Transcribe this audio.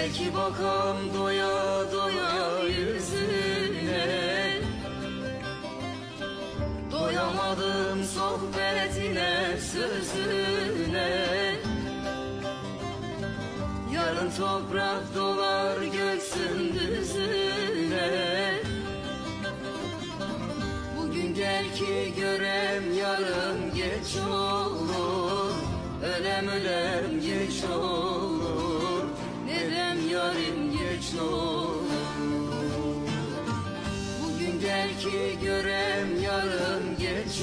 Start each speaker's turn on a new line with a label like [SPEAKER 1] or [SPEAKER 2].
[SPEAKER 1] Gel ki bakam doya doya yüzüne, doyamadım sohbetine sözüne. Yarın toprak dolar göksün düzüne. Bugün gel ki görem yarın geç olur, ölem ölem geç olur, nedem yarim geç olur. Bugün gel ki görem yarın geç